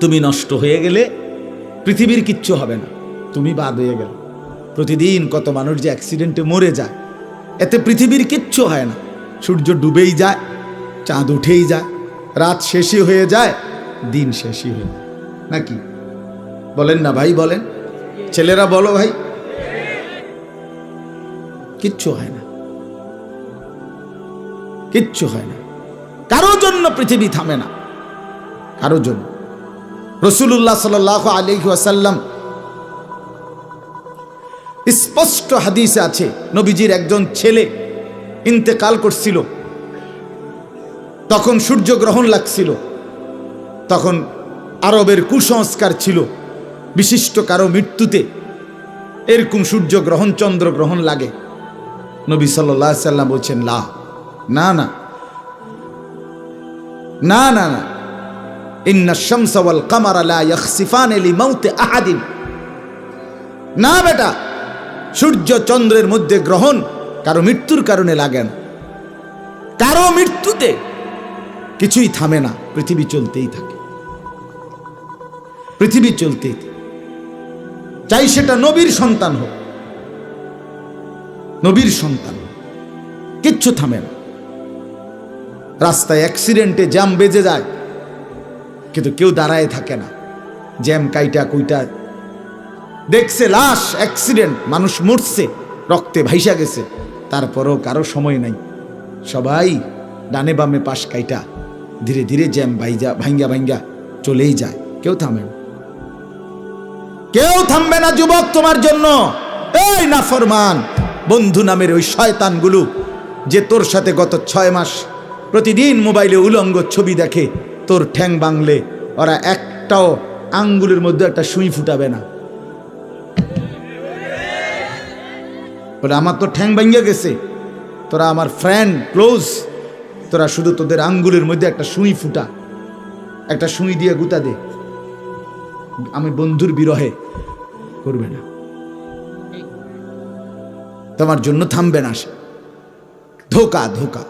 তুমি নষ্ট হয়ে গেলে পৃথিবীর কিচ্ছু হবে না, তুমি বাদ হয়ে গেলে। প্রতিদিন কত মানুষ যে অ্যাক্সিডেন্টে মরে যায়, এতে পৃথিবীর কিচ্ছু হয় না। সূর্য ডুবেই যায়, চাঁদ উঠেই যায়, রাত শেষই হয়ে যায়, দিন শেষই হয়ে যায়, নাকি বলেন না ভাই? বলেন, ছেলেরা বলো ভাই, কিচ্ছু হয় না, কিচ্ছু হয় না। কারো জন্য পৃথিবী থামে না, কারো জন্য। রাসূলুল্লাহ সাল্লাল্লাহু আলাইহি ওয়াসাল্লাম স্পষ্ট হাদিসে আছে, নবীজির একজন ছেলে ইন্তেকাল করছিল, তখন সূর্যগ্রহণ লাগছিল। তখন আরবের কুসংস্কার ছিল, বিশিষ্ট কারো মৃত্যুতে এরকম সূর্যগ্রহণ চন্দ্রগ্রহণ লাগে। নবী সাল্লাল্লাহু আলাইহি ওয়াসাল্লাম বলছেন, না না না না না না, ইন্না শামসা ওয়াল কামারা লা ইয়াখসিফানি লিমাউতি আহাদিন। না বেটা, সূর্য চন্দ্রের মধ্যে গ্রহণ কারো মৃত্যুর কারণে লাগে না। কারো মৃত্যুতে কিছুই থামে না, পৃথিবী চলতেই থাকে, পৃথিবী চলতেই থাকে। চাই সেটা নবীর সন্তান হোক, নবীর সন্তান, কিচ্ছু থামে না। রাস্তায় অ্যাক্সিডেন্টে জ্যাম বেজে যায়, কিন্তু কেউ দাঁড়ায় থাকে না। জ্যাম কাইটা কুইটা দেখছে, লাশ, অ্যাক্সিডেন্ট, মানুষ মরছে, রক্তে ভাইসা গেছে, তারপরও কারো সময় নাই। সবাই ডানে বামে পাশ কাইটা ধীরে ধীরে জ্যাম ভাঙ্গা ভাঙ্গা চলেই যায়, কেউ থামে না, কেউ থামবে না যুবক তোমার জন্য। এই নাফরমান বন্ধু নামের ওই শয়তানগুলো যে তোর সাথে গত 6 মাস প্রতিদিন মোবাইলে উলঙ্গ ছবি দেখে, তোর ঠ্যাং বাংলে ওরা একটাও আঙ্গুলের মধ্যে একটা সুই ফুটাবে না। বলে আমার তো ঠ্যাং ভাঙ্গা গেছে, তোরা আমার ফ্রেন্ড ক্লোজ, তোরা শুধু তোদের আঙ্গুলের মধ্যে একটা সুই ফুটা, একটা সুই দিয়ে গুতা দে, আমি বন্ধুর বিরহে করবে না, তোমার জন্য থামবে না সে। ধোকা, ধোকা,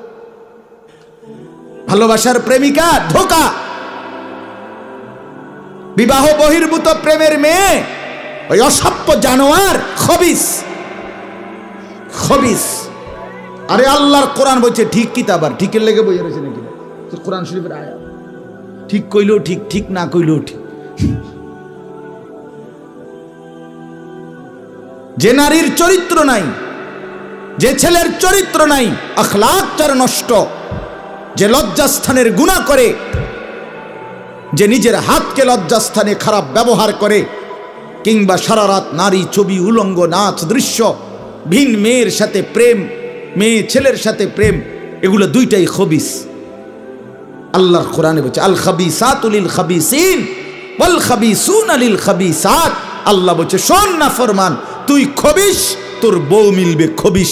ভালোবাসার প্রেমিকা ধোকা, বিবাহ বহির্ভূত প্রেমের মেয়ে ওই অসভ্য জানোয়ার, খবিস, খবিস। আরে আল্লাহর কোরআন বলছে ঠিক কিতাব, আর ঠিকের লেগে বইয়া রয়েছে নাকি? কোরআন শরীফের আয়াত, ঠিক কইলেও ঠিক, ঠিক না কইলেও ঠিক। যে নারীর চরিত্র নাই, যে ছেলের চরিত্র নাই, আখলাক তার নষ্ট, যে লজ্জাস্থানের গুনাহ করে, যে নিজের হাতকে লজ্জাস্থানে খারাপ ব্যবহার করে, কিংবা সারা রাত নারী ছবি, উলঙ্গ নাচ দৃশ্য, ভিন মেয়ের সাথে প্রেম, মেয়ে ছেলের সাথে প্রেম, এগুলো দুইটাই খবিস। আল্লাহর কোরআনে বলছে আল খাবিসাতু লিল খাবিসিন ওয়াল খাবিসুনা লিল খাবিসাত। আল্লাহ বলছে শোন না ফরমান, তুই খবিস, তোর বউ মিলবে খবিস।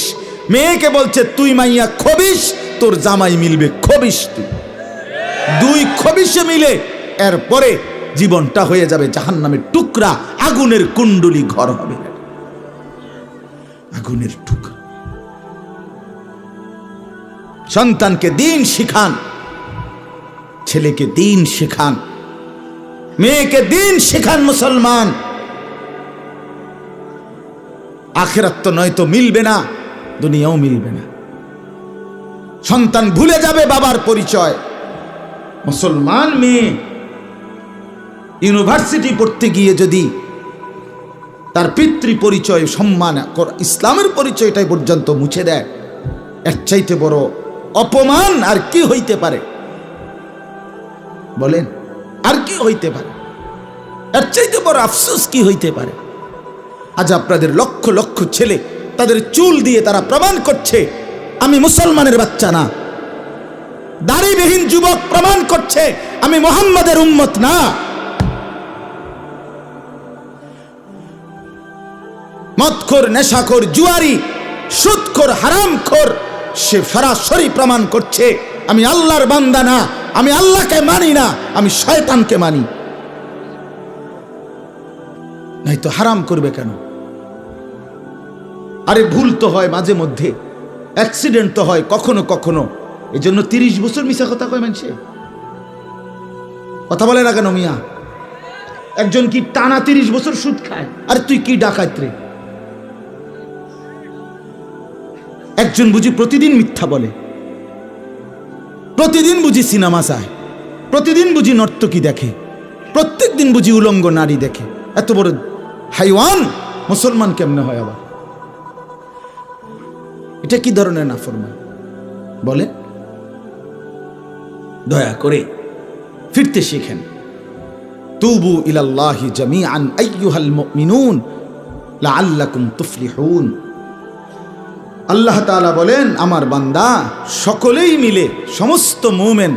মেয়েকে বলছে তুই মাইয়া খবিস, তোর জামাই মিলবে খবিস। তুই দুই খবিসে মিলে এরপরে জীবনটা হয়ে যাবে জাহান্নামের টুকরা, আগুনের কুণ্ডলী ঘর হবে, আগুনের টুকরা। সন্তানকে দিন শিখান, ছেলেকে দিন শিখান, মেয়েকে দিন শিখান মুসলমান। আখিরাত তো নয়তো মিলবে না, দুনিয়াও মিলবে না। সন্তান ভুলে যাবে বাবার পরিচয়। মুসলমান মেয়ে ইউনিভার্সিটি পড়তে গিয়ে যদি তার পিতৃ পরিচয়, সম্মান, ইসলামের পরিচয়টাই পর্যন্ত মুছে দেয়, এর চাইতে বড় অপমান আর কি হইতে পারে? বলেন, আর কি হইতে পারে? এর চাইতে বড় আফসোস কি হইতে পারে? আজ আপনাদের লক্ষ লক্ষ ছেলে তাদের চুল দিয়ে তারা প্রমাণ করছে আমি মুসলমানের বাচ্চা না। দাড়িবিহীন যুবক প্রমাণ করছে আমি মুহাম্মাদের উম্মত না। মদখোর, নেশাখোর, জুয়ারি, সুদখোর, হারামখোর, সে সরাসরি প্রমাণ করছে আমি আল্লাহর বান্দা না, আমি আল্লাহকে মানি না, আমি শয়তানকে মানি। নাই তো হারাম করবে কেন? আরে ভুল তো হয় মাঝে মধ্যে, অ্যাক্সিডেন্ট তো হয় কখনো কখনো, এই জন্য 30 বছর মিশা কথা কয় মানুষে। কথা বলে না কেন মিয়া? একজন কি টানা 30 বছর সুদ খায়, আর তুই কি ডাকাত রে? একজন বুঝি প্রতিদিন মিথ্যা বলে, প্রতিদিন বুঝি সিনেমা চায়, প্রতিদিন বুঝি নর্তকী দেখে, প্রত্যেক দিন বুঝি উলঙ্গ নারী দেখে। এত বড় হাইওয়ান মুসলমান কেমনে হয় আবার? এটা কি ধরনের নাফরমান বলে? দয়া করে ফিরতে শিখেন। তুবু ইলাল্লাহি জামিআন আইয়ুহাল মুমিনুন লাআল্লাকুম তুফলিহুন। আল্লাহ তাআলা বলেন, আমার বান্দা সকলেই মিলে, সমস্ত মুমিন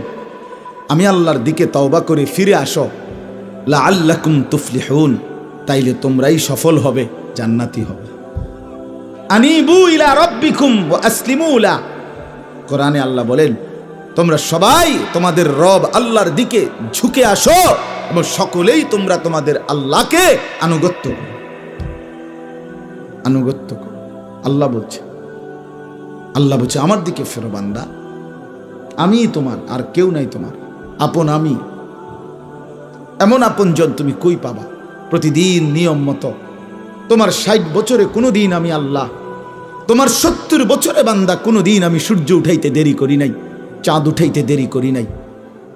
আমি আল্লাহর দিকে তওবা করে ফিরে আসো, লাআল্লাকুম তুফলিহুন, তাইলে তোমরাই সফল হবে, জান্নাতি হবে। আনিবু ইলা রাব্বিকুম ওয়া আসলিমু লা। কোরআনে আল্লাহ বলেন, তোমরা সবাই তোমাদের রব আল্লাহর দিকে ঝুঁকে আসো এবং সকলেই তোমরা তোমাদের আল্লাহকে আনুগত্য করো, আনুগত্য করো। আল্লাহ বলছে, আল্লাহ বলছে আমার দিকে ফেরো বান্দা, আমি তোমার, আর কেউ নাই তোমার আপন। আমি এমন আপনজন তুমি কই পাবা? প্রতিদিন নিয়ম মতো তোমার 60 বছরে কোনোদিন আমি আল্লাহ, তোমার 70 বছরে বান্দা কোনোদিন আমি সূর্য উঠাইতে দেরি করি নাই, চাঁদ উঠাইতে দেরি করি নাই,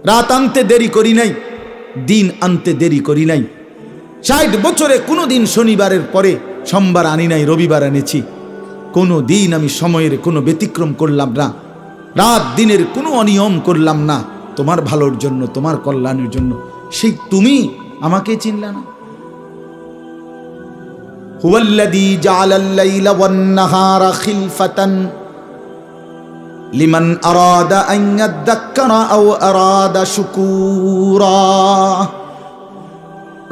রাত আনতে দেরি করি নাই, দিন আনতে দেরি করি নাই। 60 বছরে কোনোদিন শনিবারের পরে সোমবার আনি নাই, রবিবার এনেছি। কোনো দিন আমি সময়ের কোনো ব্যতিক্রম করলাম না, রাত দিনের কোনো অনিয়ম করলাম না, তোমার ভালোর জন্য, তোমার কল্যাণের জন্য। সেই তুমি আমাকে চিনলা না? হুয়াল্লাযী জাআলাল লাইলা ওয়ান নাহারা খিলফাতান লিমান আরাদা আন ইয়াযাক্কারা আও আরাদা শুকুরা।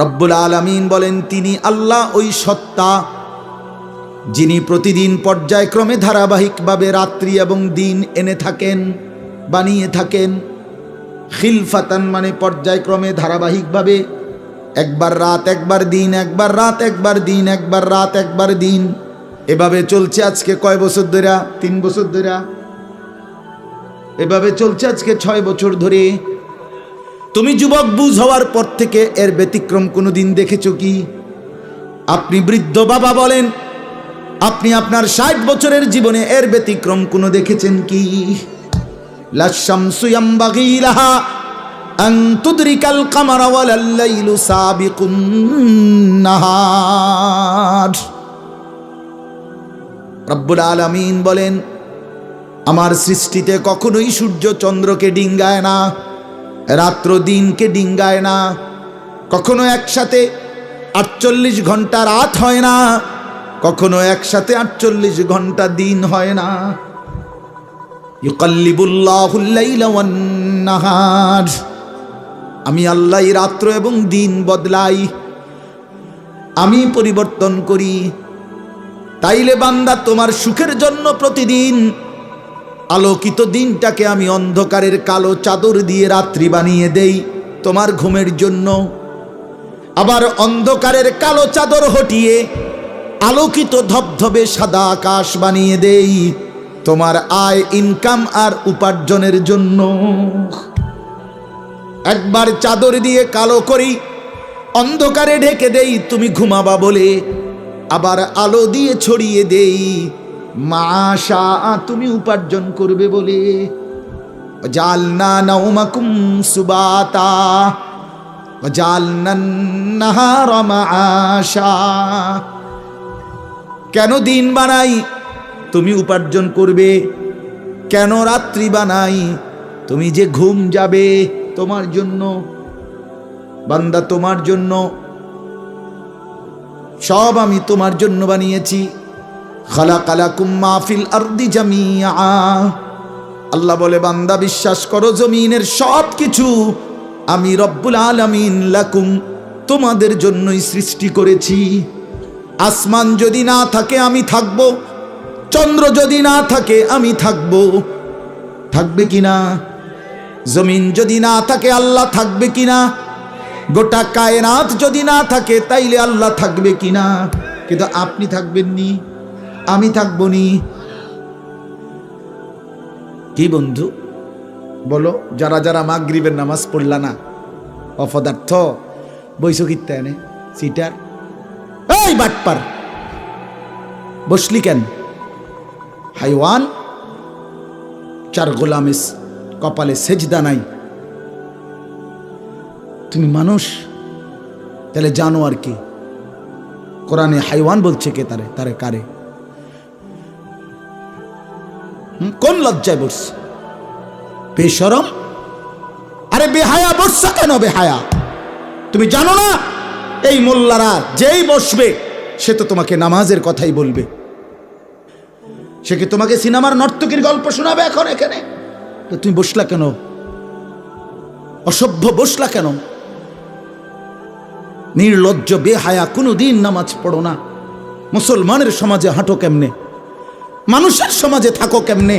রব্বুল আলামিন বলেন, তিনি আল্লাহ ওই সত্তা যিনি প্রতিদিন পর্যায়ক্রমে ধারাবাহিকভাবে রাত্রি এবং দিন এনে থাকেন, বানিয়ে থাকেন। খিলফাতান মানে পর্যায়ক্রমে ধারাবাহিকভাবে, একবার রাত একবার দিন, একবার রাত একবার দিন, একবার রাত একবার দিন, এভাবে চলছে আজকে কয় বছর ধরে? 3 বছর ধরে এভাবে চলছে, আজকে 6 বছর ধরে। তুমি যুবক বুঝ হওয়ার পর থেকে এর ব্যতিক্রম কোনোদিন দেখেছো কি? আপনি বৃদ্ধ বাবা বলেন, আপনি আপনার 60 বছরের জীবনে এর ব্যতিক্রম কোনো দেখেছেন কি? লাশ-শামসু ইয়ামবাগী লাহা আন তুদরিকাল কামারা ওয়ালাল লাইলু সাবিকুন নাহার। রব্বুল আলামিন বলেন, আমার সৃষ্টিতে কখনোই সূর্য চন্দ্রকে ডিঙ্গায় না, রাত্র দিনকে ডিঙ্গায় না, কখনো একসাথে 48 ঘন্টা রাত হয় না, কখনো একসাথে 48 ঘন্টা দিন হয় না। ইউকাল্লিবুল্লাহুল লাইলা ওয়ান নাহার, আমি আল্লাহ রাত্র এবং দিন বদলাই, আমি পরিবর্তন করি। তাইলে বান্দা, তোমার সুখের জন্য প্রতিদিন আলোকিত দিনটাকে আমি অন্ধকারের কালো চাদর দিয়ে রাত্রি বানিয়ে দেই তোমার ঘুমের জন্য, আবার অন্ধকারের কালো চাদর হটিয়ে আলোকিত ধবধবে সাদা আকাশ বানিয়ে দেই তোমার আয়, ইনকাম আর উপার্জনের জন্য। একবার চাদর দিয়ে কালো করি, অন্ধকারে ঢেকে দেই তুমি ঘুমাবা বলে, আবার আলো দিয়ে ছড়িয়ে দেই মাশা তুমি উপার্জন করবে বলে। জালনা নাওমাকুম সুবাতা জালনান নাহারা মাআশা। কেন দিন বানাই? তুমি উপার্জন করবে। কেন রাত্রি বানাই? তুমি যে ঘুম যাবে, তোমার জন্য বান্দা, তোমার জন্য। সব আমি তোমার জন্য বানিয়েছি। খালাকালাকুম মা ফিল আরদি জামিআ। আল্লাহ বলে, বান্দা বিশ্বাস করো, জমিনের সব কিছু আমি রব্বুল আলামিন লাকুম তোমাদের জন্যই সৃষ্টি করেছি। আসমান যদি না থাকে আমি থাকব, চন্দ্র যদি না থাকে আমি থাকব, থাকবে কিনা? জমিন যদি না থাকে আল্লাহ থাকবে কিনা? গোটা কায়নাত যদি না থাকে তাইলে আল্লাহ থাকবে কিনা? কিন্তু আপনি থাকবেন নি, আমি থাকবো নি। কি বন্ধু বলো, যারা যারা মাগরিবের নামাজ পড়লা না, অপদার্থ, বইস কিত্তে এনে সিটার, এই বাটপার বসলি কেন? হাইওয়ান, চার গোলামের কপালে সেজদা নাই, তুমি মানুষ, তাহলে জানো আর কি? কোরআনে হাইওয়ান বলছে কে? তারে তারে কারে? কোন লজ্জায় বসছে? বেশরম, আরে বেহায়া বসছা কেন? বেহায়া, তুমি জানো না এই মোল্লারা যেই বসবে সে তো তোমাকে নামাজের কথাই বলবে। সে কি তোমাকে সিনেমার নর্তকীর গল্প শোনাবে এখন এখানে? তো তুমি বসলা কেন? অসভ্য বসলা কেন? নির্লজ্জ বেহায়া, কোনোদিন নামাজ পড়ো না। মুসলমানের সমাজে হাঁটো কেমনে? মানুষের সমাজে থাকো কেমনে?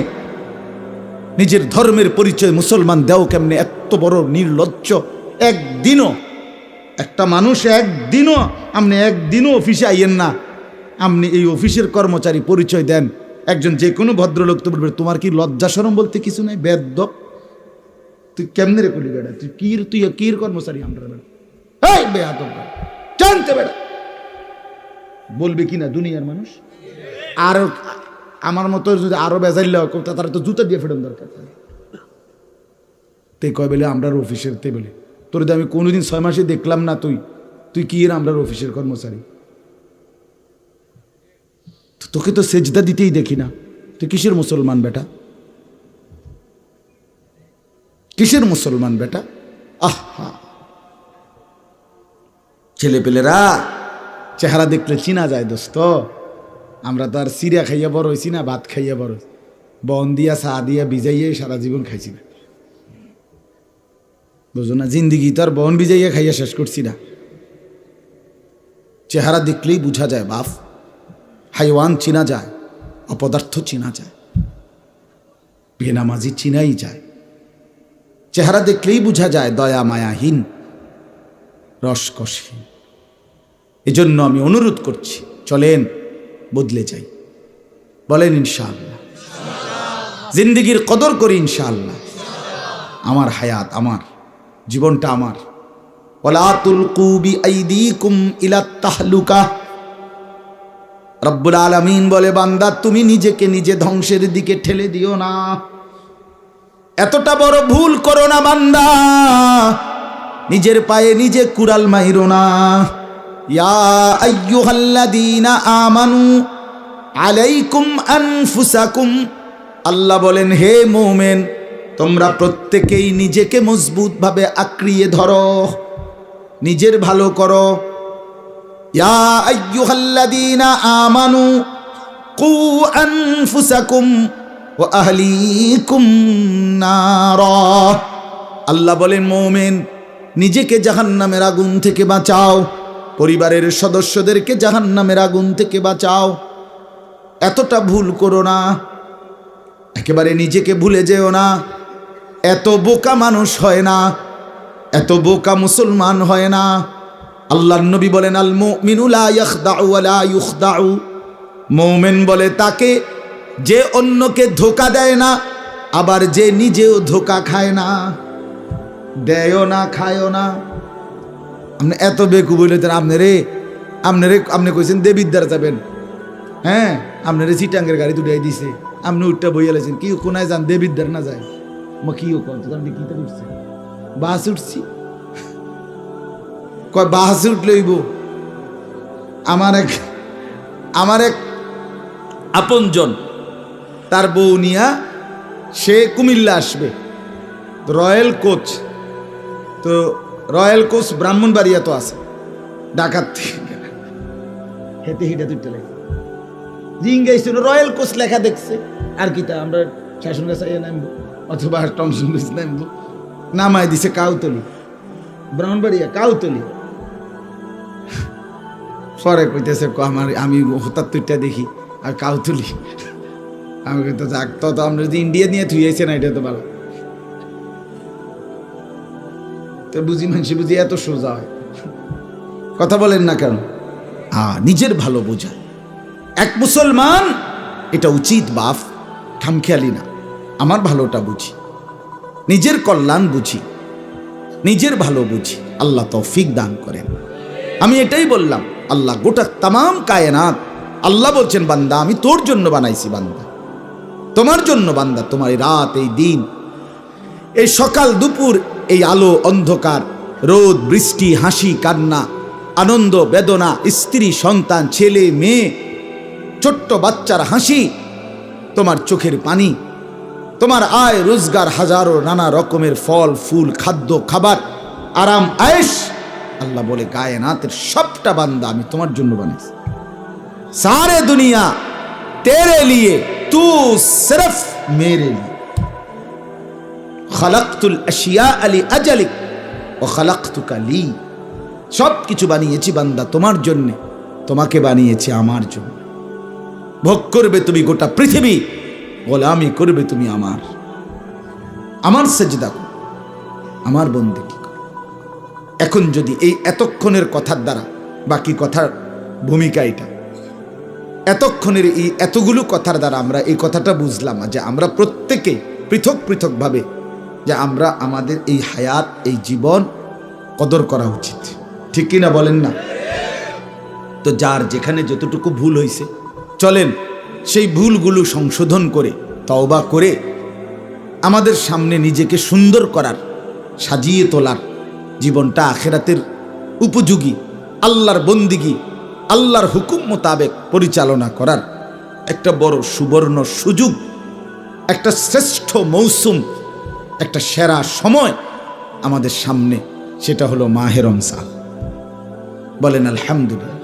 নিজের ধর্মের পরিচয় মুসলমান দেও কেমনে? এত বড় নির্লজ্জ। একদিনও একটা মানুষ আপনি একদিনও অফিসে আইয়েন না, আপনি এই অফিসের কর্মচারী পরিচয় দেন, একজন যে কোনো ভদ্রলোক তো বলবে তোমার কি লজ্জা শরম বলতে কিছু নাই? বেদ্য, তুই কেমনে রে করলি বেড়া? তুই কির কর্মচারী? আমরা বেড়া, এই বেয়াদব জানতে বেড়া বলবে কি না দুনিয়ার মানুষ? আর আমার মতো যদি আরো বেজাইল তারা তো জুতা দিয়ে ফেরন দরকার। তে কয় বলে আমরার অফিসের, তে বলে তোর আমি কোনোদিন 6 মাসে দেখলাম না, তুই কি এর আমরার অফিসের কর্মচারী? তোকে তো সেজদা দিতেই দেখি না, তুই কিসের মুসলমান বেটা? কিসের মুসলমান বেটা? আহা, ছেলে পেলেরা চেহারা দেখলে চিনা যায় দোস্ত। আমরা তো আর সিরিয়া খাইয়া বড় হয়েছি না, ভাত খাইয়া বড়, বন দিয়া চা দিয়া ভিজাইয়া সারা জীবন খাইছি না, বুঝো না? জিন্দিগি তো আর বন ভিজাইয়া খাইয়া শেষ করছি না। চেহারা দেখলেই বুঝা যায় বাপ, হাইওয়ান চিনা যায়, অপদার্থ চিনা যায়, বেনামাজি চিনাই যায়। চেহারা দেখলেই বুঝা যায় দয়া মায়াহীন, রসকসহীন। এজন্য আমি অনুরোধ করছি, চলেন বদলে যাই, বলেন ইনশাআল্লাহ। জিন্দিগির কদর করি ইনশাআল্লাহ। আমার হায়াত, আমার জীবনটা আমার। ওয়ালা তুলকু বিআইদিকুম ইলাত তাহলুকা। রব্বুল আলামিন বলে, বান্দা তুমি নিজেকে নিজে ধ্বংসের দিকে ঠেলে দিও না, এতটা বড় ভুল করো না বান্দা, নিজের পায়ে নিজে কুড়াল মাইরো না। ইয়া আইয়ুহাল্লাযীনা আমানু আলাইকুম আনফুসাকুম, আল্লাহ বলেন হে মুমিন তোমরা প্রত্যেকেই নিজেকে মজবুতভাবে আঁকড়িয়ে ধরো, নিজের ভালো করো। ইয়া আইয়ুহাল্লাযীনা আমানু কু আনফুসাকুম ওয়া আহলিকুম নারা, আল্লাহ বলেন মুমিন নিজেকে জাহান্নামের আগুন থেকে বাঁচাও, পরিবারের সদস্যদেরকে জাহান্নামের আগুন থেকে বাঁচাও। এতটা ভুল করো না, একেবারে নিজেকে ভুলে যেও না। এত বোকা মানুষ হয় না, এত বোকা মুসলমান হয় না। আল্লাহর নবী বলেন, আল মুমিনু লা ইয়াখদাউ ওয়া লা ইউখদাউ, মুমিন বলে তাকে যে অন্যকে ধোঁকা দেয় না, আবার যে নিজেও ধোঁকা খায় না। দেয়ও না, খায়ও না। আপনি এত বেকু বলেছেন, আপনি কইছেন দেবিদ্বার যাবেন, হ্যাঁ আপনারে চিটাঙ্গের গাড়ি দুটাই দিছে, আপনি উঠটা বইয়া লেছেন কি কোনায় যান, দেবিদ্বার না যায়? মা কি আপনি কি উঠছে? বাস উঠছি, কয় বাস উঠলেইব। আমার এক আপনজন, তার বউ নিয়া সে কুমিল্লা আসবে, রয়্যাল কোচ, তো রয়্যাল কোচ ব্রাহ্মণবাড়িয়া তো আছে, ঢাকার হেঁটে হেঁটে দুইটা লেখা জিঙ্গাইছিল, রয়্যাল কোচ লেখা দেখছে। আর কি তা আমরা শাসন গাছ নামবো অথবা টমসন গাছ নামবো, নামায় দিছে কাউতলি, ব্রাহ্মণবাড়িয়া কাউতলি। পরে কইতেছে আমি হঠাৎ তুইটা দেখি আর কাউতলি, আমি তো যাক, তো আমরা যদি ইন্ডিয়া নিয়ে থুইয়েছে না, এটা তো ভালো। তো বুঝি মানুষ বুঝি এত সোজা হয়, কথা বলেন না কেন? নিজের ভালো বোঝা এক মুসলমান, এটা উচিত বাপ, খামখেয়ালি না। আমার ভালোটা বুঝি, নিজের কল্যাণ বুঝি, নিজের ভালো বুঝি। আল্লাহ তৌফিক দান করেন। আমি এটাই বললাম, আল্লাহ গোটা তামাম কায়নাত, আল্লাহ বলছেন বান্দা আমি তোর জন্য বানাইছি, বান্দা তোমার জন্য, বান্দা তোমার এই রাত, এই দিন, এই সকাল দুপুর, এই আলো অন্ধকার, রোদ বৃষ্টি, হাসি কান্না, আনন্দ বেদনা, স্ত্রী সন্তান, ছেলে মেয়ে, ছোট্ট বাচ্চার হাসি, তোমার চোখের পানি, তোমার আয় রোজগার, হাজারো নানা রকমের ফল ফুল, খাদ্য খাবার, আরাম আয়েশ, আল্লাহ বলে কায়নাতের সবটা বান্দা আমি তোমার জন্য বানাইছি। সারে দুনিয়া তেরে লিয়ে, তু সিরফ মেরে লিয়ে। খালাকতুল আশিয়া আলি আজালিক ওয়া খালাকতুকা লি। সব কিছু বানিয়েছি বান্দা তোমার জন্য, তোমাকে বানিয়েছি আমার জন্য। ভোগ করবে তুমি গোটা পৃথিবী, গোলামি করবে তুমি আমার সেজদা করো, আমার বন্দেগী করো। এখন যদি এই এতক্ষণের কথার দ্বারা, বাকি কথার ভূমিকা এটা, এতক্ষণের এই এতগুলো কথার দ্বারা আমরা এই কথাটা বুঝলাম যে আমরা প্রত্যেকে পৃথক পৃথকভাবে যে আমরা আমাদের এই হায়াত, এই জীবন কদর করা উচিত, ঠিক কিনা বলেন না? তো যার যেখানে যতটুকু ভুল হয়েছে, চলেন সেই ভুলগুলো সংশোধন করে, তওবা করে, আমাদের সামনে নিজেকে সুন্দর করার, সাজিয়ে তোলার, জীবনটা আখিরাতের উপযোগী, আল্লাহর বন্দিগি, আল্লাহর হুকুম মোতাবেক পরিচালনা করার একটা বড় সুবর্ণ সুযোগ, একটা শ্রেষ্ঠ মৌসুম, একটা সেরা সময় আমাদের সামনে, সেটা হলো মাহে রমজান। বলেন আলহামদুলিল্লাহ।